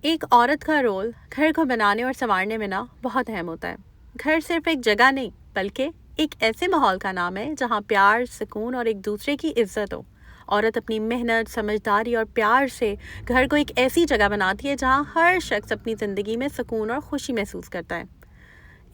एक औरत का रोल घर को बनाने और संवारने में ना बहुत अहम होता है। घर सिर्फ एक जगह नहीं बल्कि एक ऐसे माहौल का नाम है जहाँ प्यार, सुकून और एक दूसरे की इज्जत हो। औरत अपनी मेहनत, समझदारी और प्यार से घर को एक ऐसी जगह बनाती है जहाँ हर शख्स अपनी ज़िंदगी में सुकून और खुशी महसूस करता है।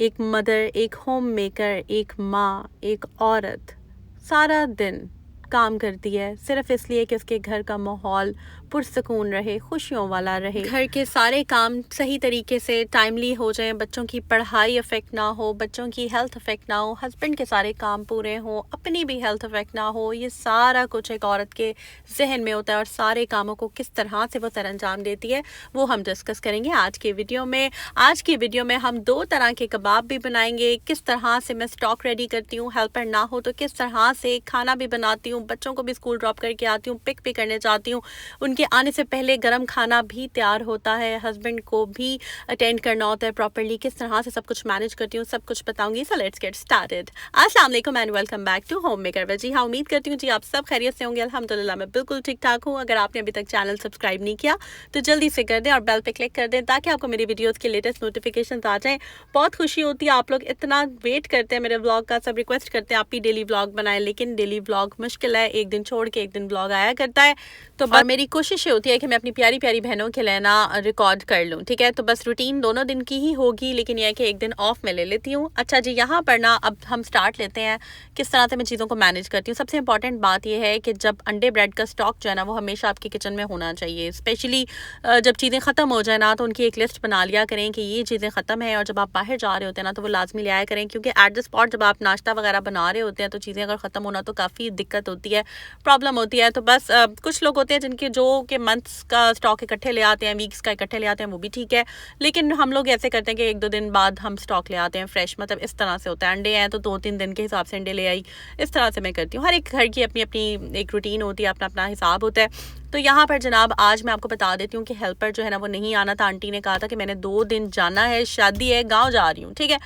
एक मदर, एक होम मेकर, एक माँ, एक औरत सारा दिन काम करती है सिर्फ इसलिए कि उसके घर का माहौल पुरसकून रहे, खुशियों वाला रहे, घर के सारे काम सही तरीके से टाइमली हो जाएं, बच्चों की पढ़ाई अफेक्ट ना हो, बच्चों की हेल्थ अफेक्ट ना हो, हस्बैंड के सारे काम पूरे हों, अपनी भी हेल्थ अफेक्ट ना हो। ये सारा कुछ एक औरत के जहन में होता है और सारे कामों को किस तरह से वो सरअंजाम देती है वो हम डिस्कस करेंगे आज के वीडियो में। आज की वीडियो में हम 2 तरह के कबाब भी बनाएंगे, किस तरह से मैं स्टॉक रेडी करती हूँ, हेल्पर ना हो तो किस तरह से खाना भी बनाती हूँ, बच्चों को भी स्कूल ड्रॉप करके आती हूँ, पिक भी करने जाती हूँ, उनके आने से पहले गर्म खाना भी तैयार होता है, हस्बैंड को भी अटेंड करना होता है प्रॉपर्ली, किस तरह से सब कुछ मैनेज करती हूँ, सब कुछ बताऊंगी। So let's get started. अस्सलाम वालेकुम and welcome back to home maker. जी हाँ, उम्मीद करती हूँ जी आप सब खैरियत से होंगे। अल्हम्दुलिल्लाह मैं बिल्कुल ठीक ठाक हूँ। अगर आपने अभी तक चैनल सब्सक्राइब नहीं किया तो जल्दी से कर दें और बेल पे क्लिक कर दें ताकि आपको मेरी वीडियोस के लेटेस्ट नोटिफिकेशन आ जाएं। बहुत खुशी होती है, आप लोग इतना वेट करते हैं मेरे व्लॉग का, सब रिक्वेस्ट करते हैं आप भी डेली व्लॉग बनाएं, लेकिन डेली व्लॉग मुश्किल है, एक दिन छोड़ के एक दिन व्लॉग आया करता है। तो बस मेरी कोशिश ये होती है कि मैं अपनी प्यारी प्यारी बहनों के लिए ना रिकॉर्ड कर लूँ, ठीक है। तो बस रूटीन दोनों दिन की ही होगी, लेकिन यह है कि एक दिन ऑफ मैं ले लेती हूँ। अच्छा जी, यहाँ पर ना अब हम स्टार्ट लेते हैं किस तरह से मैं चीज़ों को मैनेज करती हूँ। सबसे इंपॉर्टेंट बात यह है कि जब अंडे ब्रेड का स्टॉक जो है ना वो हमेशा आपके किचन में होना चाहिए। स्पेशली जब चीज़ें ख़त्म हो जाए ना तो उनकी एक लिस्ट बना लिया करें कि ये चीज़ें ख़त्म है, और जब आप बाहर जा रहे होते हैं ना तो वो लाजमी ले आया करें, क्योंकि एट द स्पॉट जब आप नाश्ता वगैरह बना रहे होते हैं तो चीज़ें अगर ख़त्म होना तो काफ़ी दिक्कत होती है, प्रॉब्लम होती है। तो बस कुछ लोग होते हैं जिनके जो कि मंथ्स का स्टॉक इकट्ठे ले आते हैं, वीक्स का इकट्ठे ले आते हैं, वो भी ठीक है, लेकिन हम लोग ऐसे करते हैं कि 1-2 दिन बाद हम स्टॉक ले आते हैं फ्रेश, मतलब इस तरह से होता है। अंडे हैं तो 2-3 दिन के हिसाब से अंडे ले आई, इस तरह से मैं करती हूँ। हर एक घर की अपनी अपनी एक रूटीन होती है, अपना अपना हिसाब होता है। तो यहाँ पर जनाब आज मैं आपको बता देती हूँ कि हेल्पर जो है ना वो नहीं आना था। आंटी ने कहा था कि मैंने 2 दिन जाना है, शादी है, गाँव जा रही हूँ, ठीक है।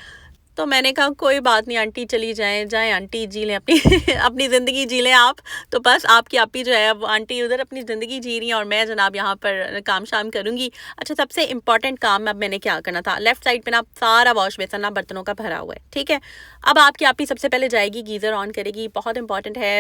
तो मैंने कहा कोई बात नहीं आंटी, चली जाएं, जाएं आंटी, जी लें अपनी अपनी ज़िंदगी जी लें आप। तो बस आपकी आपी जो है वो आंटी उधर अपनी ज़िंदगी जी रही हैं और मैं जनाब यहाँ पर काम शाम करूँगी। अच्छा, सबसे इंपॉर्टेंट काम अब मैंने क्या करना था, लेफ़्ट साइड पे ना सारा वॉश बेसन ना बर्तनों का भरा हुआ है, ठीक है। अब आपकी आपी सबसे पहले जाएगी, गीज़र ऑन करेगी, बहुत इंपॉर्टेंट है,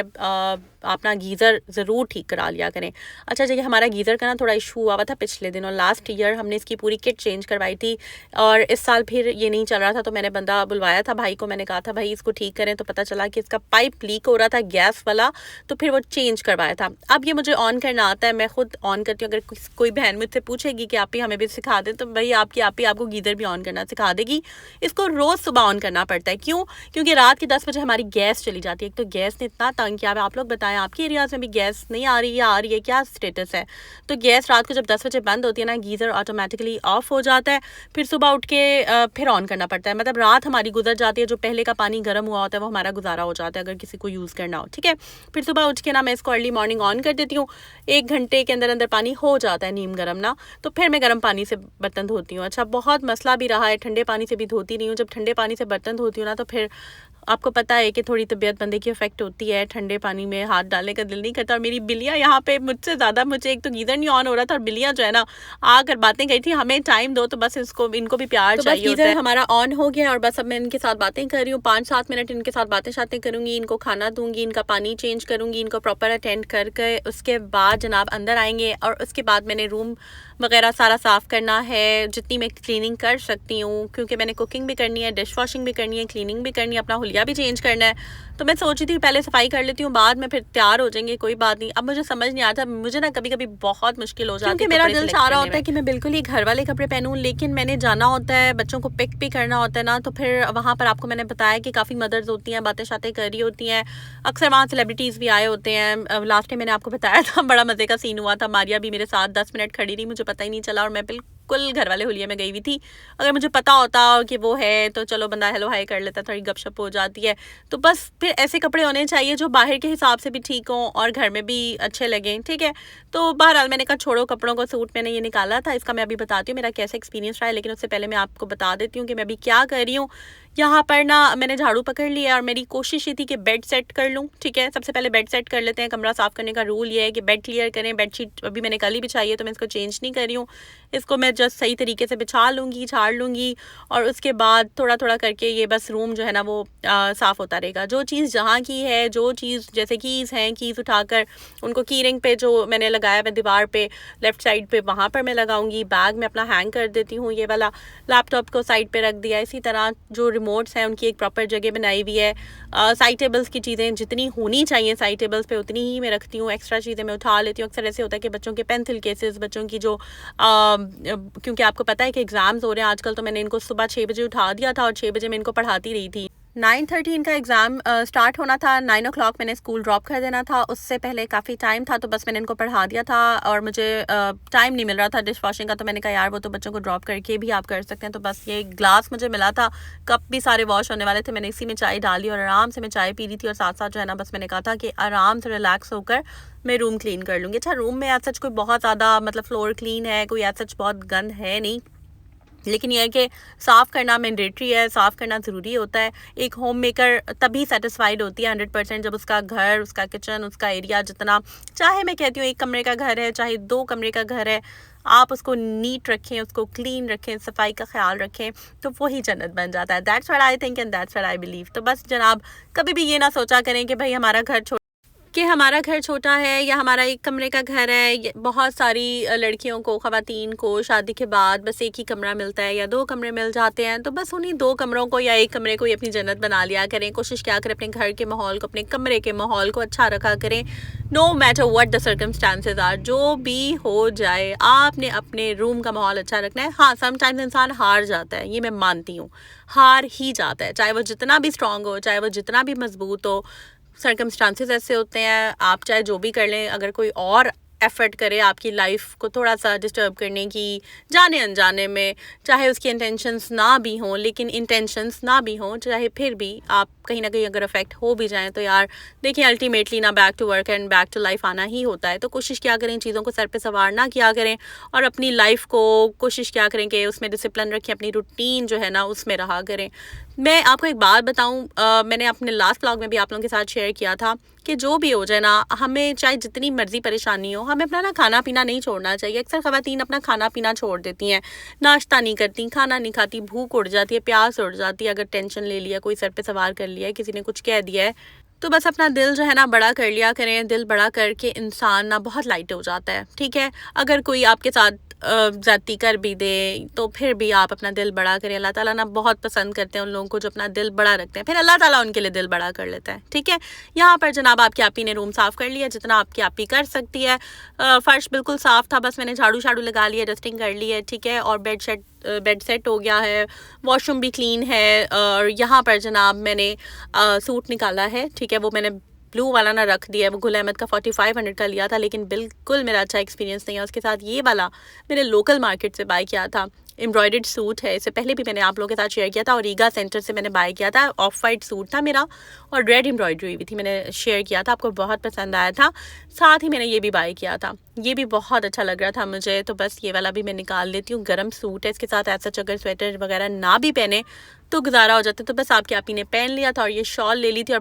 आप ना गीज़र ज़रूर ठीक करा लिया करें। अच्छा जी, हमारा गीज़र का ना थोड़ा इशू हुआ था पिछले दिनों, लास्ट ईयर हमने इसकी पूरी किट चेंज करवाई थी और इस साल फिर ये नहीं चल रहा था, तो मैंने बंदा बुलवाया था भाई को, मैंने कहा था भाई इसको ठीक करें, तो पता चला कि इसका पाइप लीक हो रहा था गैस वाला, तो फिर वो चेंज करवाया था। अब ये मुझे ऑन करना आता है, मैं खुद ऑन करती हूँ। अगर कोई बहन मुझसे पूछेगी कि आप ही हमें भी सिखा दें, तो भाई आपकी आप ही आपको गीज़र भी ऑन करना सिखा देगी। इसको रोज़ सुबह ऑन करना पड़ता है, क्यों? क्योंकि रात के 10 बजे हमारी गैस चली जाती है। एक तो गैस ने इतना तंग किया है, आप लोग बताएं आपके एरियाज़ में भी गैस नहीं आ रही है, आ रही है, क्या स्टेटस है? तो गैस रात को जब 10 बजे बंद होती है ना, गीज़र ऑटोमेटिकली ऑफ हो जाता है, फिर सुबह उठ के फिर ऑन करना पड़ता है। मतलब रात हमारी गुजर जाती है, जो पहले का पानी गर्म हुआ होता है वो हमारा गुजारा हो जाता है अगर किसी को यूज़ करना हो, ठीक है। फिर सुबह उठ के ना मैं इसको अर्ली मॉर्निंग ऑन कर देती हूँ, 1 घंटे के अंदर अंदर पानी हो जाता है नीम गर्म ना, तो फिर मैं गर्म पानी से बर्तन धोती हूँ। अच्छा, बहुत मसला भी रहा है, ठंडे पानी से भी धोती नहीं हूँ। जब ठंडे पानी से बर्तन धोती हूँ ना तो फिर आपको पता है कि थोड़ी तबीयत बंदे की इफेक्ट होती है, ठंडे पानी में हाथ डालने का दिल नहीं करता। और मेरी बिल्लियाँ यहाँ पे मुझसे ज़्यादा, मुझे एक तो गीज़र नहीं ऑन हो रहा था और बिल्लियाँ जो है ना आकर बातें कही थी, हमें टाइम दो, तो बस इनको भी प्यार चाहिए होता है। हमारा ऑन हो गया और बस अब मैं इनके साथ बातें कर रही हूँ, 5-7 मिनट इनके साथ बातें शातें करूँगी, इनको खाना दूंगी, इनका पानी चेंज करूँगी, इनको प्रॉपर अटेंड करके उसके बाद जनाब अंदर आएंगे। और उसके बाद मैंने रूम वगैरह सारा साफ़ करना है, जितनी मैं क्लीनिंग कर सकती हूँ, क्योंकि मैंने कुकिंग भी करनी है, डिश वॉशिंग भी करनी है, क्लीनिंग भी करनी है, अपना हुलिया भी चेंज करना है। तो मैं सोची थी पहले सफाई कर लेती हूँ, बाद में फिर तैयार हो जाएंगे, कोई बात नहीं। अब मुझे समझ नहीं आता, मुझे ना कभी कभी बहुत मुश्किल हो जाती है, क्योंकि मेरा दिल चाह रहा होता है कि मैं बिल्कुल ही घर वाले कपड़े पहनूँ, लेकिन मैंने जाना होता है, बच्चों को पिक भी करना होता है ना, तो फिर वहाँ पर आपको मैंने बताया कि काफ़ी मदर्स होती हैं, बातें शातें कर रही होती हैं, अक्सर वहाँ सेलिब्रिटीज़ भी आए होते हैं। लास्ट टाइम मैंने आपको बताया था, बड़ा मज़े का सीन हुआ था, मारिया भी मेरे साथ 10 मिनट खड़ी रही, मुझे पता ही नहीं चला और मैं बिल्कुल घर वाले हुलिये में गई हुई थी। अगर मुझे पता होता कि वो है तो चलो बंदा हेलो हाय कर लेता, थोड़ी गपशप हो जाती है। तो बस फिर ऐसे कपड़े होने चाहिए जो बाहर के हिसाब से भी ठीक हों और घर में भी अच्छे लगें, ठीक है। तो बहरहाल मैंने कहा छोड़ो कपड़ों को, सूट मैंने ये निकाला था, इसका मैं अभी बताती हूँ मेरा कैसा एक्सपीरियंस रहा है। लेकिन उससे पहले मैं आपको बता देती हूँ कि मैं अभी क्या कर रही हूँ। यहाँ पर ना मैंने झाड़ू पकड़ लिया और मेरी कोशिश ये थी कि बेड सेट कर लूँ, ठीक है। सबसे पहले बेड सेट कर लेते हैं। कमरा साफ़ करने का रूल ये है कि बेड क्लियर करें। बेडशीट अभी मैंने कल ही बिछाई है तो मैं इसको चेंज नहीं कर रही हूँ। इसको मैं जस्ट सही तरीके से बिछा लूँगी, झाड़ लूँगी और उसके बाद थोड़ा थोड़ा करके ये बस रूम जो है ना वो साफ़ होता रहेगा। जो चीज़ जहाँ की है, जो चीज़ जैसे कीज़ हैं, कीज़ उठाकर उनको की रिंग पे जो मैंने लगाया है दीवार पे लेफ़्ट साइड पे, वहाँ पर मैं लगाऊंगी। बैग में अपना हैंग कर देती हूँ ये वाला। लैपटॉप को साइड पे रख दिया। इसी तरह जो रिमोट्स हैं उनकी एक प्रॉपर जगह बनाई हुई है। साइड टेबल्स की चीज़ें जितनी होनी चाहिए साइड टेबल्स पे उतनी ही मैं रखती हूँ। एक्स्ट्रा चीज़ें मैं उठा लेती हूँ। अक्सर ऐसे होता है कि बच्चों के पेंसिल केसेस, बच्चों की जो क्योंकि आपको पता है कि एग्ज़ाम्स हो रहे हैं आजकल, तो मैंने इनको सुबह 6 बजे उठा दिया था और 6 बजे मैं इनको पढ़ाती रही थी। 9:30 इनका एग्ज़ाम स्टार्ट होना था। 9 o'clock मैंने स्कूल ड्रॉप कर देना था। उससे पहले काफ़ी टाइम था तो बस मैंने इनको पढ़ा दिया था और मुझे टाइम नहीं मिल रहा था डिश वॉशिंग का। तो मैंने कहा यार वो तो बच्चों को ड्रॉप करके भी आप कर सकते हैं। तो बस ये ग्लास मुझे मिला था, कप भी सारे वॉश होने वाले थे। मैंने इसी में चाय डाली और आराम से मैं चाय पी रही थी और साथ साथ जो है ना बस मैंने कहा था कि आराम से रिलैक्स होकर मैं रूम क्लीन कर लूँगी। अच्छा, रूम में ऐसा सच कोई बहुत ज़्यादा मतलब फ्लोर क्लीन है, कोई ऐसा सच बहुत गंद है नहीं, लेकिन यह है कि साफ़ करना मैंडेटरी है, साफ़ करना ज़रूरी होता है। एक होम मेकर तभी सेटिस्फाइड होती है 100% जब उसका घर, उसका किचन, उसका एरिया जितना, चाहे मैं कहती हूँ 1 कमरे का घर है, चाहे 2 कमरे का घर है, आप उसको नीट रखें, उसको क्लीन रखें, सफाई का ख्याल रखें तो वही जन्नत बन जाता है। That's what I think and that's what I believe. तो बस जनाब कभी भी ये ना सोचा करें कि भाई हमारा घर छोटा है या हमारा 1 कमरे का घर है। बहुत सारी लड़कियों को, ख़वातीन को शादी के बाद बस 1 ही कमरा मिलता है या 2 कमरे मिल जाते हैं। तो बस उन्हीं 2 कमरों को या 1 कमरे को ही अपनी जन्नत बना लिया करें। कोशिश क्या करें अपने घर के माहौल को, अपने कमरे के माहौल को अच्छा रखा करें। No matter what the circumstances are, जो भी हो जाए आपने अपने रूम का माहौल अच्छा रखना है। हाँ, समटाइम्स इंसान हार जाता है, ये मैं मानती हूँ, हार ही जाता है, चाहे वो जितना भी स्ट्रांग हो, चाहे वो जितना भी मजबूत हो। सर्कमस्टांसेस ऐसे होते हैं, आप चाहे जो भी कर लें, अगर कोई और एफ़र्ट करे आपकी लाइफ को थोड़ा सा डिस्टर्ब करने की, जाने अनजाने में, चाहे उसकी इंटेंशंस ना भी हों, लेकिन इंटेंशंस ना भी हों, चाहे फिर भी आप कहीं ना कहीं अगर अफेक्ट हो भी जाएं तो यार देखिए अल्टीमेटली ना back to work and back to life आना ही होता है। तो कोशिश क्या करें चीज़ों को सर पे सवार ना किया करें और अपनी लाइफ को कोशिश क्या करें कि उसमें डिसिप्लिन रखें, अपनी रूटीन जो है ना उसमें रहा करें। मैं आपको एक बात बताऊं, मैंने अपने लास्ट व्लॉग में भी आप लोगों के साथ शेयर किया था कि जो भी हो जाए ना, हमें चाहे जितनी मर्जी परेशानी हो, हमें अपना ना खाना पीना नहीं छोड़ना चाहिए। अक्सर ख़वातीन अपना खाना पीना छोड़ देती हैं, नाश्ता नहीं करती, खाना नहीं खाती, भूख उड़ जाती है, प्यास उड़ जाती है। अगर टेंशन ले लिया, कोई सर पे सवार कर लिया है, किसी ने कुछ कह दिया है, तो बस अपना दिल जो है ना बड़ा कर लिया करें। दिल बड़ा करके इंसान ना बहुत लाइट हो जाता है, ठीक है। अगर कोई आपके साथ ज़्यादती कर भी दे तो फिर भी आप अपना दिल बड़ा करें। अल्लाह ताला ना बहुत पसंद करते हैं उन लोगों को जो अपना दिल बड़ा रखते हैं, फिर अल्लाह ताला उनके लिए दिल बड़ा कर लेता है, ठीक है। यहाँ पर जनाब आपकी आपी ने रूम साफ़ कर लिया जितना आपकी आपी कर सकती है। फ़र्श बिल्कुल साफ़ था, बस मैंने झाड़ू शाड़ू लगा लिया, डस्टिंग कर ली है, ठीक है। और बेड सेट हो गया है, वॉशरूम भी क्लीन है। और यहाँ पर जनाब मैंने सूट निकाला है, ठीक है। वो मैंने ब्लू वाला ना रख दिया है, वो गुल अहमद का 4500 का लिया था, लेकिन बिल्कुल मेरा अच्छा एक्सपीरियंस नहीं है उसके साथ। ये वाला मैंने लोकल मार्केट से बाय किया था, एम्ब्रॉयडर्ड सूट है। इससे पहले भी मैंने आप लोगों के साथ शेयर किया था और ईगा सेंटर से मैंने बाय किया था। ऑफ वाइट सूट था मेरा और रेड एम्ब्रॉयडरी हुई थी, मैंने शेयर किया था, आपको बहुत पसंद आया था। साथ ही मैंने ये भी बाय किया था, ये भी बहुत अच्छा लग रहा था मुझे। तो बस ये वाला भी मैं निकाल लेती हूँ। गर्म सूट है, इसके साथ ऐसा अगर स्वेटर वगैरह ना भी पहने तो गुजारा हो जाता है। तो बस आपकी आपी ने पहन लिया था और ये शॉल ले ली थी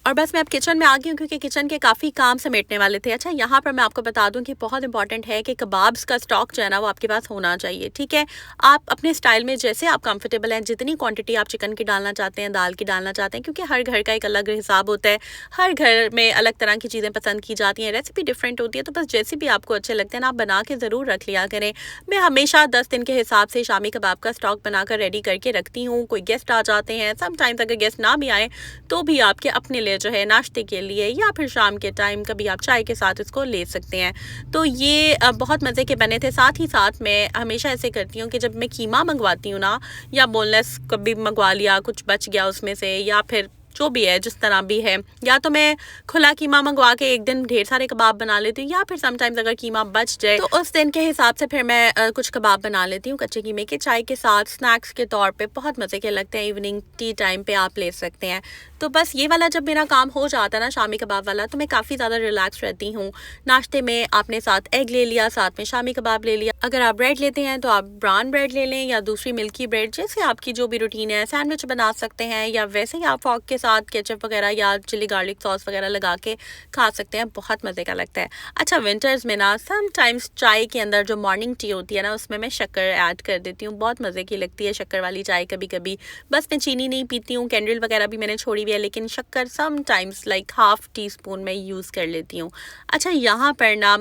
और बस मैं अब किचन में आ गई हूँ क्योंकि किचन के काफ़ी काम समेटने वाले थे। अच्छा, यहाँ पर मैं आपको बता दूँ कि बहुत इंपॉर्टेंट है कि कबाब्स का स्टॉक जो है ना वो आपके पास होना चाहिए, ठीक है। आप अपने स्टाइल में जैसे आप कंफर्टेबल हैं, जितनी क्वांटिटी आप चिकन की डालना चाहते हैं, दाल की डालना चाहते हैं, क्योंकि हर घर का एक अलग हिसाब होता है, हर घर में अलग तरह की चीज़ें पसंद की जाती हैं, रेसिपी डिफरेंट होती है। तो बस जैसे भी आपको अच्छे लगते हैं ना आप बना के ज़रूर रख लिया करें। मैं हमेशा 10 दिन के हिसाब से शामी कबाब का स्टॉक बनाकर रेडी करके रखती हूँ। कोई गेस्ट आ जाते हैं, समटाइम्स अगर गेस्ट ना भी आए तो भी आपके अपने लिए जो है नाश्ते के लिए या फिर शाम के टाइम कभी आप चाय के साथ इसको ले सकते हैं। तो ये बहुत मज़े के बने थे। साथ ही साथ मैं हमेशा ऐसे करती हूँ कि जब मैं कीमा मंगवाती हूँ ना, या बोनलेस कभी मंगवा लिया, कुछ बच गया उसमें से, या फिर जो भी है, जिस तरह भी है। या तो मैं खुला कीमा मंगवा के एक दिन ढेर सारे कबाब बना लेती हूँ, या फिर समटाइम्स अगर कीमा बच जाए तो उस दिन के हिसाब से फिर मैं कुछ कबाब बना लेती हूँ कच्चे कीमे के। चाय के साथ स्नैक्स के तौर पे बहुत मज़े के लगते हैं, इवनिंग टी टाइम पे आप ले सकते हैं। तो बस ये वाला जब मेरा काम हो जाता है ना, शामी कबाब वाला, तो मैं काफ़ी ज़्यादा रिलैक्स रहती हूँ। नाश्ते में आपने साथ एग ले लिया, साथ में शामी कबाब ले लिया। अगर आप ब्रेड लेते हैं तो आप ब्राउन ब्रेड ले लें या दूसरी मिल्की ब्रेड, जैसे आपकी जो भी रूटीन है। सैंडविच बना सकते हैं, या वैसे ही आप फॉक के साथ केचप वगैरह या चिली गार्लिक सॉस वगैरह लगा के खा सकते हैं, बहुत मज़े का लगता है। अच्छा, विंटर्स में ना समटाइम्स चाय के अंदर जो मॉर्निंग टी होती है ना, उसमें मैं शक्कर ऐड कर देती हूँ, बहुत मज़े की लगती है शक्कर वाली चाय कभी कभी। बस मैं चीनी नहीं पीती हूँ, कैंडल वगैरह भी मैंने छोड़ी हुई है, लेकिन शक्कर sometimes like half tea spoon में यूज़ कर लेती हूँ। अच्छा, यहाँ पर ना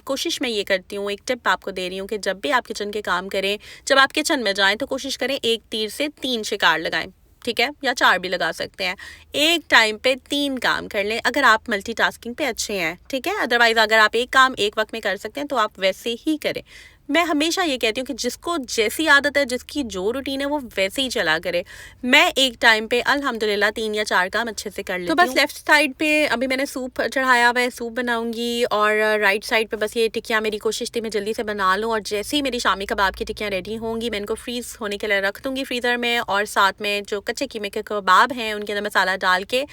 कोशिश मैं ये करती हूँ, एक टिप आपको दे रही हूँ कि जब भी आप किचन के काम करें, जब आप किचन में जाएं तो कोशिश करें एक तीर से 3 शिकार लगाएं, ठीक है, या 4 भी लगा सकते हैं। एक टाइम पे 3 काम कर लें अगर आप मल्टीटास्किंग पे अच्छे हैं, ठीक है। अदरवाइज़ अगर आप एक काम एक वक्त में कर सकते हैं तो आप वैसे ही करें। मैं हमेशा ये कहती हूँ कि जिसको जैसी आदत है, जिसकी जो रूटीन है, वो वैसे ही चला करे। मैं एक टाइम पे अल्हम्दुलिल्लाह 3 या 4 काम अच्छे से कर लेती हूँ। तो बस लेफ्ट साइड पे अभी मैंने सूप चढ़ाया हुआ है, सूप बनाऊंगी, और राइट साइड पे बस ये टिक्कियाँ, मेरी कोशिश थी मैं जल्दी से बना लूँ, और जैसे ही मेरी शामी कबाब की टिक्कियाँ रेडी होंगी मैं इनको फ्रीज़ होने के लिए रख दूँगी फ्रीज़र में। और साथ में जो कच्चे कीमे के कबाब हैं उनके अंदर मसाला डाल के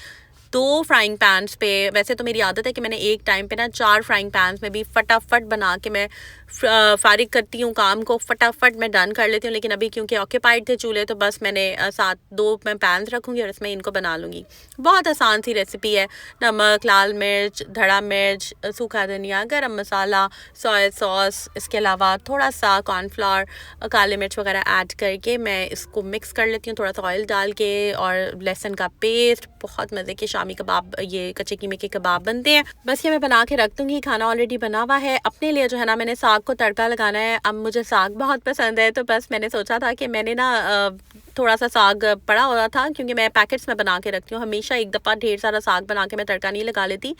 2 फ्राइंग पैन्स पे, वैसे तो मेरी आदत है कि मैंने एक टाइम पे ना 4 फ्राइंग पैन्स में भी फटाफट बना के मैं फारिग करती हूँ काम को, फटाफट मैं डन कर लेती हूँ। लेकिन अभी क्योंकि ऑक्यूपाइड थे चूल्हे, तो बस मैंने साथ 2 मैं पैन्स रखूँगी और इसमें इनको बना लूँगी। बहुत आसान सी रेसिपी है। नमक, लाल मिर्च, धड़ा मिर्च, सूखा धनिया, गरम मसाला, सोया सॉस, इसके अलावा थोड़ा सा कॉर्नफ्लावर, काले मिर्च वगैरह ऐड करके मैं इसको मिक्स कर लेती हूँ, थोड़ा सा ऑयल डाल के, और लहसुन का पेस्ट। बहुत मज़े के शामी कबाब, ये कच्चे कीमे के कबाब बनते हैं। बस ये मैं बना के रख दूँगी, खाना ऑलरेडी बना हुआ है। अपने लिए जो है ना, मैंने साग को तड़का लगाना है। अब मुझे साग बहुत पसंद है, तो बस मैंने सोचा था कि मैंने ना थोड़ा सा साग पड़ा हुआ था, क्योंकि मैं पैकेट्स में बना के रखती हूँ हमेशा। एक दफ़ा ढेर सारा साग बना के मैं तड़का नहीं लगा लेती,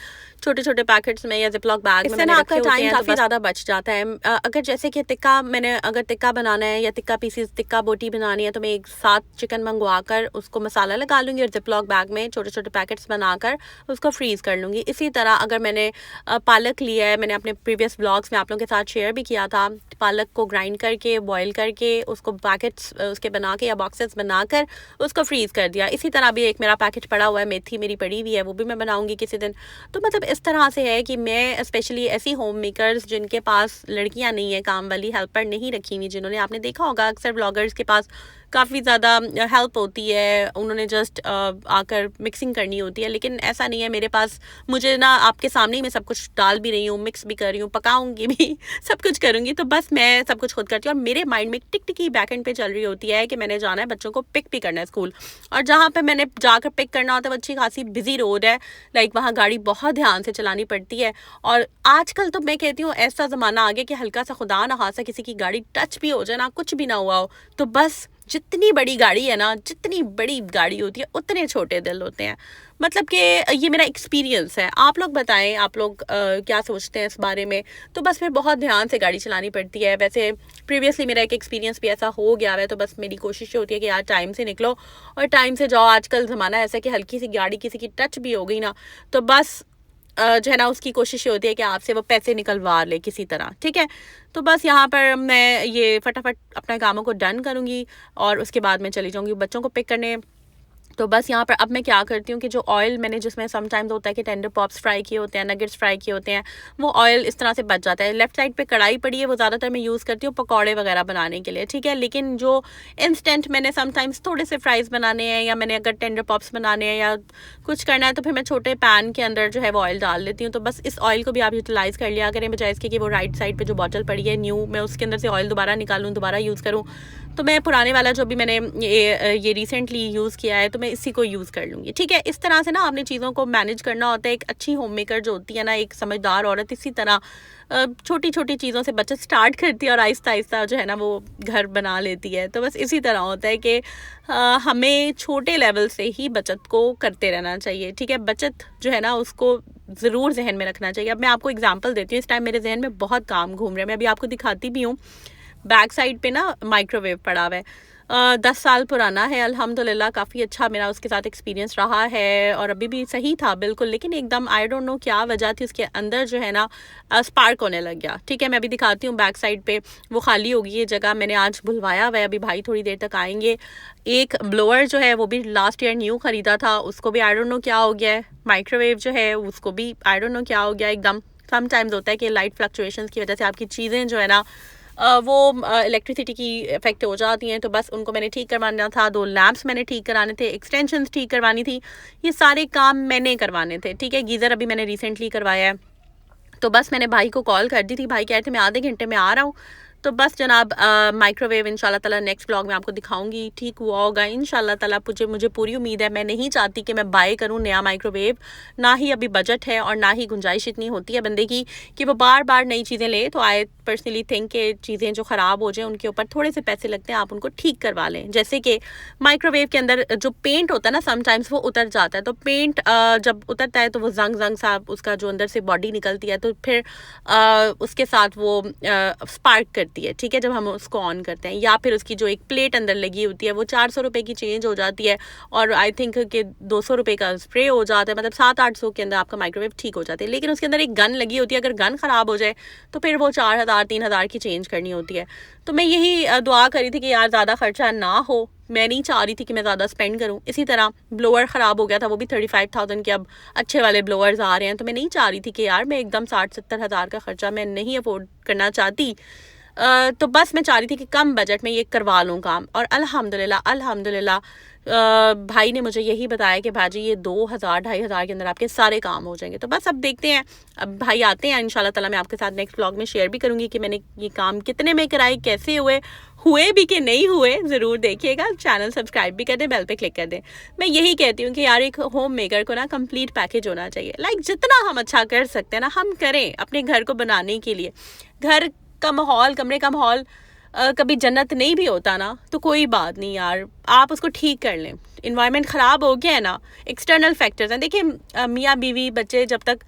छोटे छोटे पैकेट्स में या जिपलॉक बैग में मैंने रखे होते हैं, काफ़ी ज़्यादा बच जाता है। अगर जैसे कि टिक्का, मैंने अगर टिक्का बनाना है या टिक्का पीसीस, टिक्का बोटी बनानी है, तो मैं एक साथ चिकन मंगवा कर उसको मसाला लगा लूँगी और जिपलॉक बैग में छोटे छोटे पैकेट्स बनाकर उसको फ्रीज़ कर लूँगी। इसी तरह अगर मैंने पालक लिया है, मैंने अपने प्रीवियस ब्लॉग्स में आप लोगों के साथ शेयर भी किया था, पालक को ग्राइंड करके, बॉयल करके, उसको पैकेट्स उसके बना के या बॉक्सेस बनाकर उसको फ्रीज़ कर दिया। इसी तरह भी एक मेरा पैकेट पड़ा हुआ है, मेथी मेरी पड़ी हुई है, वो भी मैं बनाऊंगी किसी दिन। तो मतलब इस तरह से है कि मैं स्पेशली ऐसी होम मेकर्स जिनके पास लड़कियां नहीं है, काम वाली हेल्पर नहीं रखी हुई, जिन्होंने, आपने देखा होगा अक्सर ब्लॉगर्स के पास काफ़ी ज़्यादा हेल्प होती है, उन्होंने जस्ट आकर मिक्सिंग करनी होती है, लेकिन ऐसा नहीं है मेरे पास। मुझे ना आपके सामने ही मैं सब कुछ डाल भी रही हूँ, मिक्स भी कर रही हूँ, पकाऊंगी भी सब कुछ करूँगी। तो बस मैं सब कुछ खुद करती हूँ, और मेरे माइंड में एक टिक टिकी बैक एंड पे चल रही होती है कि मैंने जाना है बच्चों को पिक भी करना है स्कूल, और जहाँ पर मैंने जाकर पिक करना होता है वो अच्छी खासी बिजी रोड है, लाइक वहाँ गाड़ी बहुत ध्यान से चलानी पड़ती है। और आजकल तो मैं कहती हूँ ऐसा ज़माना आ गया कि हल्का सा खुदा ना खासा किसी की गाड़ी टच भी हो जाए ना, कुछ भी ना हुआ हो, तो बस जितनी बड़ी गाड़ी है ना, जितनी बड़ी गाड़ी होती है उतने छोटे दिल होते हैं। मतलब कि ये मेरा एक्सपीरियंस है। आप लोग बताएं, आप लोग क्या सोचते हैं इस बारे में। तो बस फिर बहुत ध्यान से गाड़ी चलानी पड़ती है। वैसे प्रीवियसली मेरा एक एक्सपीरियंस भी ऐसा हो गया है, तो बस मेरी कोशिश होती है कि यार टाइम से निकलो और टाइम से जाओ। आजकल ज़माना ऐसा है कि हल्की सी गाड़ी किसी की टच भी हो गई ना, तो बस जो है ना, उसकी कोशिश होती है कि आपसे वो पैसे निकलवा ले किसी तरह, ठीक है। तो बस यहाँ पर मैं ये फटाफट अपने कामों को डन करूँगी और उसके बाद मैं चली जाऊँगी बच्चों को पिक करने। तो बस यहाँ पर अब मैं क्या करती हूँ कि जो ऑयल मैंने, जिसमें समटाइम्स होता है कि टेंडर पॉप्स फ्राई किए होते हैं, नगेट्स फ्राई किए होते हैं, वो ऑयल इस तरह से बच जाता है। लेफ्ट साइड पे कढ़ाई पड़ी है, वो ज़्यादातर मैं यूज़ करती हूँ पकौड़े वगैरह बनाने के लिए, ठीक है। लेकिन जो इंस्टेंट मैंने समटाइम्स थोड़े से फ्राइज़ बनाने हैं, या मैंने अगर टेंडर पॉप्स बनाने हैं या कुछ करना है, तो फिर मैं छोटे पैन के अंदर जो है वो ऑयल डाल लेती हूँ। तो बस इस ऑयल को भी आप यूटिलाइज़ कर लिया करें, बजाय इसके कि वो राइट साइड पर जो बॉटल पड़ी है न्यू, मैं उसके अंदर से ऑयल दोबारा निकालूँ, दोबारा यूज़ करूँ। तो मैं पुराने वाला जो भी मैंने ये रिसेंटली यूज़ किया है, तो मैं इसी को यूज़ कर लूँगी, ठीक है। इस तरह से ना आपने चीज़ों को मैनेज करना होता है। एक अच्छी होम मेकर जो होती है ना, एक समझदार औरत, इसी तरह छोटी छोटी चीज़ों से बचत स्टार्ट करती है और आहिस्ता आहिस्ता जो है ना वो घर बना लेती है। तो बस इसी तरह होता है कि हमें छोटे लेवल से ही बचत को करते रहना चाहिए, ठीक है। बचत जो है ना उसको ज़रूर जहन में रखना चाहिए। अब मैं आपको एग्जांपल देती हूँ, इस टाइम मेरे जहन में बहुत काम घूम रहे हैं, मैं अभी आपको दिखाती भी हूँ। बैक साइड पे ना माइक्रोवेव पड़ा हुआ है। 10 साल पुराना है अल्हम्दुलिल्लाह, काफ़ी अच्छा मेरा उसके साथ एक्सपीरियंस रहा है और अभी भी सही था बिल्कुल, लेकिन एकदम आई डोंट नो क्या वजह थी, उसके अंदर जो है ना स्पार्क होने लग गया। ठीक है, मैं अभी दिखाती हूँ बैक साइड पे, वो खाली होगी ये जगह, मैंने आज बुलवाया हुआ है, अभी भाई थोड़ी देर तक आएंगे। एक ब्लोअर जो है वो भी लास्ट ईयर न्यू ख़रीदा था, उसको भी आई डोंट नो क्या हो गया है। माइक्रोवेव जो है उसको भी आई डोंट नो क्या हो गया एकदम। समटाइम्स होता है कि लाइट फ्लक्चुएशंस की वजह से आपकी चीज़ें जो है ना वो इलेक्ट्रिसिटी की इफेक्ट हो जाती हैं, तो बस उनको मैंने ठीक करवाना था। 2 लैंप्स मैंने ठीक कराने थे, एक्सटेंशंस ठीक करवानी थी, ये सारे काम मैंने करवाने थे। ठीक है, गीज़र अभी मैंने रिसेंटली करवाया है, तो बस मैंने भाई को कॉल कर दी थी, भाई कह रहे थे मैं आधे घंटे में आ रहा हूँ। तो बस जनाब माइक्रोवेव इंशाल्लाह ताला नेक्स्ट ब्लॉग में आपको दिखाऊंगी, ठीक हुआ होगा इंशाल्लाह ताला। मुझे पूरी उम्मीद है, मैं नहीं चाहती कि मैं बाय करूं नया माइक्रोवेव, ना ही अभी बजट है और ना ही गुंजाइश इतनी होती है बंदे की कि वो बार बार नई चीज़ें ले। तो आई पर्सनली थिंक कि चीज़ें जो ख़राब हो जाएं उनके ऊपर थोड़े से पैसे लगते हैं, आप उनको ठीक करवा लें। जैसे कि माइक्रोवेव के अंदर जो पेंट होता है ना, समटाइम्स वो उतर जाता है, तो पेंट जब उतरता है तो वो जंग जंग सा उसका जो अंदर से बॉडी निकलती है, तो फिर उसके साथ वो स्पार्क करती है। ठीक है, जब हम उसको ऑन करते हैं, या फिर उसकी जो एक प्लेट अंदर लगी होती है वो 400 रुपये की चेंज हो जाती है, और आई थिंक कि 200 रुपये का स्प्रे हो जाता है, मतलब 700-800 के अंदर आपका माइक्रोवेव ठीक हो जाता है। लेकिन उसके अंदर एक गन लगी होती है, अगर गन ख़राब हो जाए तो फिर वो 4000-3000 की चेंज करनी होती है। तो मैं यही दुआ करी थी कि यार ज़्यादा खर्चा ना हो, मैं नहीं चाह रही थी कि मैं ज़्यादा स्पेंड करूं। इसी तरह ब्लोअर ख़राब हो गया था, वो भी 35,000 के अब अच्छे वाले ब्लोअर्स आ रहे हैं, तो मैं नहीं चाह रही थी कि यार मैं एकदम 60-70 हज़ार का खर्चा मैं नहीं अफोर्ड करना चाहती। तो बस मैं चाह रही थी कि कम बजट में ये करवा लूँ काम, और अल्हम्दुलिल्लाह अल्हम्दुलिल्लाह भाई ने मुझे यही बताया कि भाजी ये 2000-2500 के अंदर आपके सारे काम हो जाएंगे। तो बस अब देखते हैं, अब भाई आते हैं इंशाल्लाह ताला, मैं आपके साथ नेक्स्ट व्लॉग में शेयर भी करूँगी कि मैंने ये काम कितने में कराई, कैसे हुए भी कि नहीं हुए, ज़रूर देखिएगा। चैनल सब्सक्राइब भी कर दें, बेल पे क्लिक कर दें। मैं यही कहती हूँ कि यार एक होम मेकर को ना कंप्लीट पैकेज होना चाहिए। लाइक जितना हम अच्छा कर सकते हैं ना हम करें अपने घर को बनाने के लिए। घर का माहौल, कमरे का माहौल कभी जन्नत नहीं भी होता ना, तो कोई बात नहीं यार, आप उसको ठीक कर लें। इन्वायरमेंट ख़राब हो गया है ना, एक्सटर्नल फैक्टर्स हैं। देखिए मियाँ बीवी बच्चे जब तक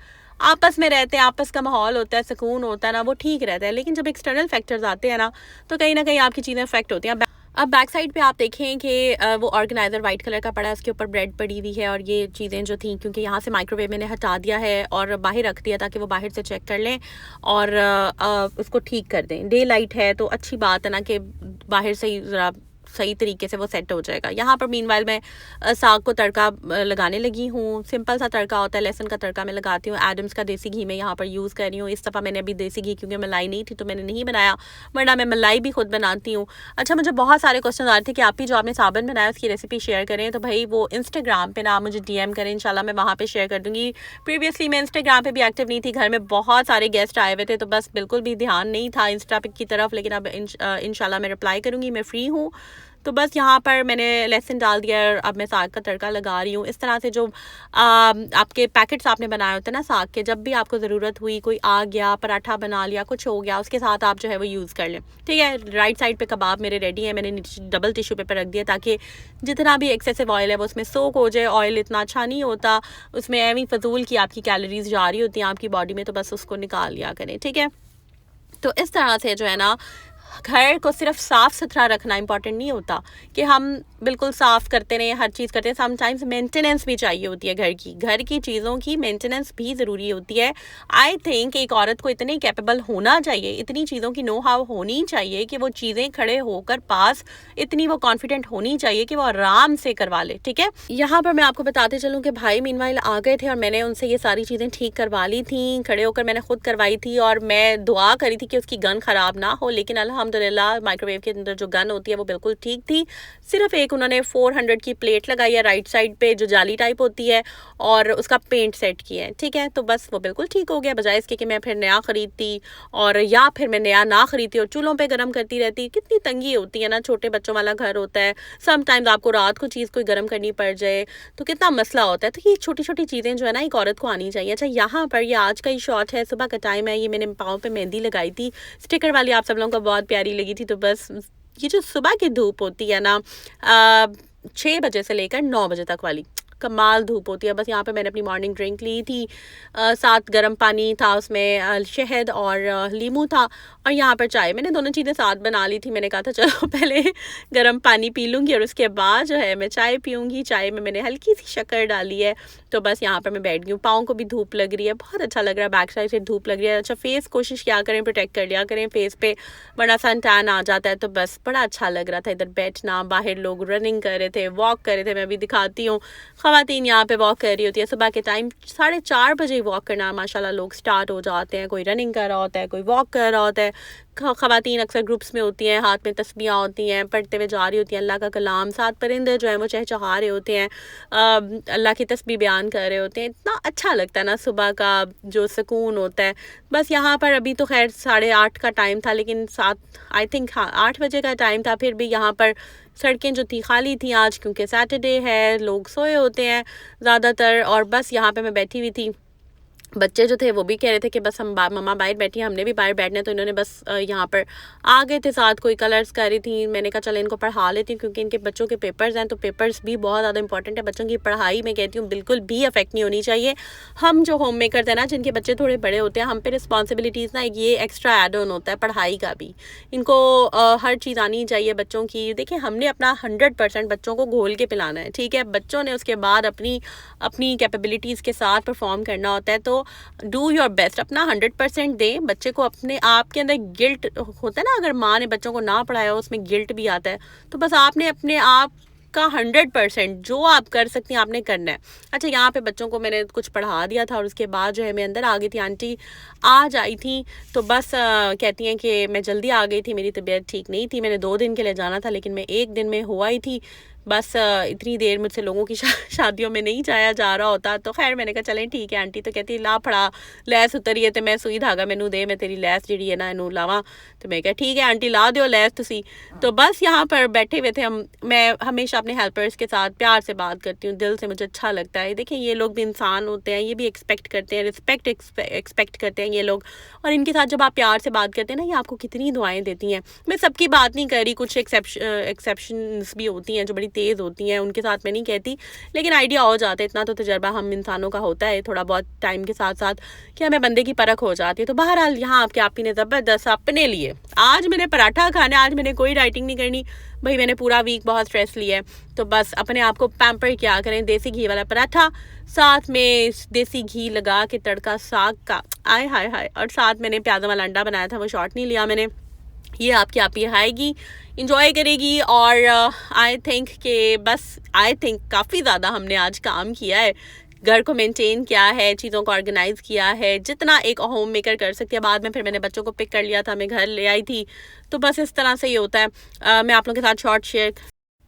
आपस में रहते हैं, आपस का माहौल होता है, सुकून होता है ना, वो ठीक रहता है। लेकिन जब एक्सटर्नल फैक्टर्स आते हैं ना, तो कहीं ना कहीं आपकी चीज़ें अफेक्ट होती हैं। अब बैक साइड पे आप देखें कि वो ऑर्गेनाइज़र वाइट कलर का पड़ा है, उसके ऊपर ब्रेड पड़ी हुई है, और ये चीज़ें जो थी क्योंकि यहाँ से माइक्रोवेव मैंने हटा दिया है और बाहर रख दिया ताकि वो बाहर से चेक कर लें और उसको ठीक कर दें। डे लाइट है तो अच्छी बात है ना कि बाहर से ही ज़रा सही तरीके से वो सेट हो जाएगा। यहाँ पर मीनवाइल मैं साग को तड़का लगाने लगी हूँ। सिंपल सा तड़का होता है, लहसुन का तड़का मैं लगाती हूँ। एडम्स का देसी घी मैं यहाँ पर यूज़ कर रही हूँ। इस दफ़ा मैंने अभी देसी घी, क्योंकि मलाई नहीं थी तो मैंने नहीं बनाया, वरना मैं मलाई भी खुद बनाती हूँ। अच्छा, मुझे बहुत सारे क्वेश्चन आ रहे थे कि आप ही जो आपने साबन बनाया उसकी रेसिपी शेयर करें, तो भाई वो इंस्टाग्राम पर ना मुझे DM करें, इंशाल्लाह मैं वहाँ पर शेयर कर दूँगी। प्रीवियसली मैं इंस्टाग्राम पर भी एक्टिव नहीं थी, घर में बहुत सारे गेस्ट आए हुए थे, तो बस बिल्कुल भी ध्यान नहीं था इंस्टा की तरफ। लेकिन अब इंशाल्लाह मैं रिप्लाई करूँगी, मैं फ्री हूँ। तो बस यहाँ पर मैंने लहसुन डाल दिया और अब मैं साग का तड़का लगा रही हूँ। इस तरह से जो आपके पैकेट्स आपने बनाए होते हैं ना साग के, जब भी आपको ज़रूरत हुई, कोई आ गया, पराठा बना लिया, कुछ हो गया, उसके साथ आप जो है वो यूज़ कर लें। ठीक है, राइट साइड पे कबाब मेरे रेडी है, मैंने डबल टिश्यू पेपर रख दिया ताकि जितना भी एक्सेसिव ऑयल है वो उसमें सोक हो जाए। ऑयल इतना अच्छा नहीं होता, उसमें एवं फजूल की आपकी कैलोरीज जा रही होती हैं आपकी बॉडी में, तो बस उसको निकाल लिया करें। ठीक है, तो इस तरह से जो है ना घर को सिर्फ साफ़ सुथरा रखना इंपॉर्टेंट नहीं होता कि हम बिल्कुल साफ़ करते रहें, हर चीज़ करते हैं। समटाइम्स मेंटेनेंस भी चाहिए होती है घर की चीज़ों की मेंटेनेंस भी ज़रूरी होती है। आई थिंक एक औरत को इतनी कैपेबल होना चाहिए, इतनी चीज़ों की नो हाउ होनी चाहिए कि वो चीज़ें खड़े होकर पास इतनी वो कॉन्फिडेंट होनी चाहिए कि वो आराम से करवा ले। ठीक है, यहाँ पर मैं आपको बताते चलूँ कि भाई मीनवाइल आ गए थे और मैंने उनसे ये सारी चीज़ें ठीक करवा ली थी, खड़े होकर मैंने खुद करवाई थी, और मैं दुआ करी थी कि उसकी गन ख़राब ना हो। लेकिन अल्हम्दुलिल्लाह माइक्रोवेव के अंदर जो गन होती है वो बिल्कुल ठीक थी। सिर्फ एक उन्होंने 400 की प्लेट लगाई है राइट साइड पे जो जाली टाइप होती है, और उसका पेंट सेट किया है। ठीक है, तो बस वो बिल्कुल ठीक हो गया, बजाय इसके कि मैं फिर नया ख़रीदती और या फिर मैं नया ना ख़रीदती और चूल्हों पे गर्म करती रहती। कितनी तंगी होती है ना, छोटे बच्चों वाला घर होता है, समटाइम्स आपको रात को चीज़ कोई गर्म करनी पड़ जाए तो कितना मसला होता है। तो ये छोटी छोटी चीज़ें जो है ना एक औरत को आनी चाहिए। अच्छा, यहाँ पर ये आज का ही शॉट है, सुबह का टाइम है, ये मैंने पाँव पे मेहंदी लगाई थी स्टिकर वाली, आप सब लोगों को बहुत प्यारी लगी थी। तो बस ये जो सुबह की धूप होती है ना 6 बजे से लेकर 9 बजे तक वाली, कमाल धूप होती है। बस यहाँ पे मैंने अपनी मॉर्निंग ड्रिंक ली थी, साथ गर्म पानी था, उसमें शहद और लीमू था, और यहाँ पर चाय। मैंने दोनों चीज़ें साथ बना ली थी। मैंने कहा था चलो पहले गर्म पानी पी लूँगी और उसके बाद जो है मैं चाय पीऊँगी। चाय में मैंने हल्की सी शक्कर डाली है। तो बस यहाँ पर मैं बैठ गई हूँ। पाँव को भी धूप लग रही है, बहुत अच्छा लग रहा है, बैक साइड से धूप लग रही है। अच्छा, फेस कोशिश किया करें प्रोटेक्ट कर लिया करें फेस पे, वरना सन टैन आ जाता है। तो बस बड़ा अच्छा लग रहा था इधर बैठना। बाहर लोग रनिंग कर रहे थे, वॉक कर रहे थे। मैं अभी दिखाती हूँ, ख़वातीन यहाँ पे वॉक कर रही होती है। सुबह के टाइम 4:30 बजे वॉक करना माशाल्लाह लोग स्टार्ट हो जाते हैं। कोई रनिंग कर रहा होता है, कोई वॉक कर रहा होता है। ख़वातीन अक्सर ग्रुप्स में होती हैं, हाथ में तस्बीहां होती हैं, पढ़ते हुए जा रही होती हैं अल्लाह का कलाम। साथ परिंदे जो हैं वो चहचहा रहे होते हैं, अल्लाह की तस्बीह बयान कर रहे होते हैं। इतना अच्छा लगता है ना सुबह का जो सुकून होता है। बस यहाँ पर अभी तो खैर 8:30 का टाइम था, लेकिन 7 आई थिंक हाँ 8 बजे का टाइम था। फिर भी यहाँ पर सड़कें जो थी खाली थी आज, क्योंकि सैटरडे है, लोग सोए होते हैं ज़्यादातर। और बस यहाँ पे मैं बैठी हुई थी। बच्चे जो थे वो भी कह रहे थे कि बस हम मम्मा बाहर बैठी हैं, हमने भी बाहर बैठना है। तो इन्होंने बस यहाँ पर आ गए थे साथ, कोई कलर्स कर रही थी। मैंने कहा चलो इनको पढ़ा लेती हूँ, क्योंकि इनके बच्चों के पेपर्स हैं। तो पेपर्स भी बहुत ज़्यादा इंपॉर्टेंट है। बच्चों की पढ़ाई मैं कहती हूँ बिल्कुल भी अफेक्ट नहीं होनी चाहिए। हम जो होम मेकर्स हैं ना, जिनके बच्चे थोड़े बड़े होते हैं, हम पे रिस्पॉन्सिबिलिटीज़ ना ये एक्स्ट्रा एड ऑन होता है पढ़ाई का भी। इनको हर चीज़ आनी चाहिए बच्चों की। देखिए, हमने अपना 100% बच्चों को घोल के पिलाना है, ठीक है। बच्चों ने उसके बाद अपनी अपनी कैपेबिलिटीज़ के साथ परफॉर्म करना होता है। तो डू योर बेस्ट, अपना 100% दें बच्चे को। अपने आप के अंदर गिल्ट होता है ना, अगर माँ ने बच्चों को ना पढ़ाया हो, उसमें गिल्ट भी आता है। तो बस आपने अपने आप का 100% जो आप कर सकती हैं आपने करना है। अच्छा, यहाँ पे बच्चों को मैंने कुछ पढ़ा दिया था और उसके बाद जो है मैं अंदर आ गई थी। आंटी आज आई थी, तो बस कहती हैं कि मैं जल्दी आ गई थी, मेरी तबीयत ठीक नहीं थी। मैंने 2 दिन के लिए जाना था, लेकिन मैं 1 दिन में हुआ ही थी। बस इतनी देर मुझसे लोगों की शादियों में नहीं जाया जा रहा होता। तो खैर मैंने कहा चलें ठीक है। आंटी तो कहती ला फड़ा लैस उतरी है, तो मैं सुई धागा मैनू दे, मैं तेरी लैस जी है ना इनू लावा। तो मैं कहा ठीक है आंटी, ला दो लैस तुसी। तो बस यहाँ पर बैठे हुए थे हम। मैं हमेशा अपने हेल्पर्स के साथ प्यार से बात करती हूँ, दिल से मुझे अच्छा लगता है। देखिए, ये लोग भी इंसान होते हैं, ये भी एक्सपेक्ट करते हैं, रिस्पेक्ट एक्सपेक्ट करते हैं ये लोग। और इनके साथ जब आप प्यार से बात करते हैं ना, ये आपको कितनी दुआएं देती हैं। मैं सबकी बात नहीं कर रही, कुछ एक्सेप्शंस भी होती हैं जो बड़ी तेज़ होती हैं, उनके साथ मैं नहीं कहती, लेकिन आइडिया हो जाता है। इतना तो तजर्बा हम इंसानों का होता है थोड़ा बहुत टाइम के साथ साथ, कि हमें बंदे की परख हो जाती है। तो बहरहाल यहाँ आपके आपी ने ज़बरदस्त अपने लिए आज मैंने पराठा खाना है, आज मैंने कोई राइटिंग नहीं करनी भाई। मैंने पूरा वीक बहुत स्ट्रेस लिया है, तो बस अपने आप को पैम्पर क्या करें। देसी घी वाला पराठा, साथ में देसी घी लगा के तड़का साग का, आय हाय हाय। और साथ मैंने प्याज़ों वाला अंडा बनाया था, वो शॉर्ट नहीं लिया मैंने। ये आपकी आप ही आएगी, इंजॉय करेगी। और आई थिंक कि बस काफ़ी ज़्यादा हमने आज काम किया है, घर को मेंटेन किया है, चीज़ों को ऑर्गेनाइज़ किया है, जितना एक होम मेकर कर सकती है। बाद में फिर मैंने बच्चों को पिक कर लिया था, मैं घर ले आई थी। तो बस इस तरह से ये होता है। मैं आप लोगों के साथ शॉर्ट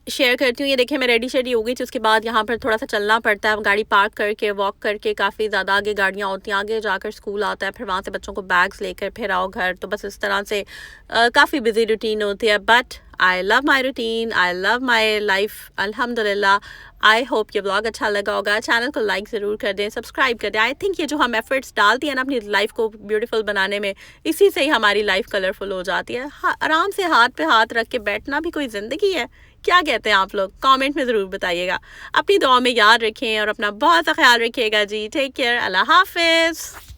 शेयर करती हूँ। ये देखिए, मैं रेडी शेडी हो गई थी। उसके बाद यहाँ पर थोड़ा सा चलना पड़ता है, गाड़ी पार्क करके वॉक करके। काफ़ी ज़्यादा आगे गाड़ियाँ होती हैं, आगे जाकर स्कूल आता है, फिर वहाँ से बच्चों को बैग्स लेकर फिर आओ घर। तो बस इस तरह से काफ़ी बिजी रूटीन होती है। But I love my routine, I love my life, अल्हम्दुलिल्लाह। आई होप ये ब्लॉग अच्छा लगा होगा। चैनल को लाइक ज़रूर कर दें, सब्सक्राइब कर दें। आई थिंक ये जो हम एफर्ट्स डालती हैं ना अपनी लाइफ को ब्यूटीफुल बनाने में, इसी से ही हमारी लाइफ कलरफुल हो जाती है। आराम से हाथ पे हाथ रख के बैठना भी कोई ज़िंदगी है। क्या कहते हैं आप लोग? कमेंट में ज़रूर बताइएगा। अपनी दुआ में याद रखें और अपना बहुत सा ख्याल रखिएगा जी। टेक केयर, अल्लाह हाफिज़।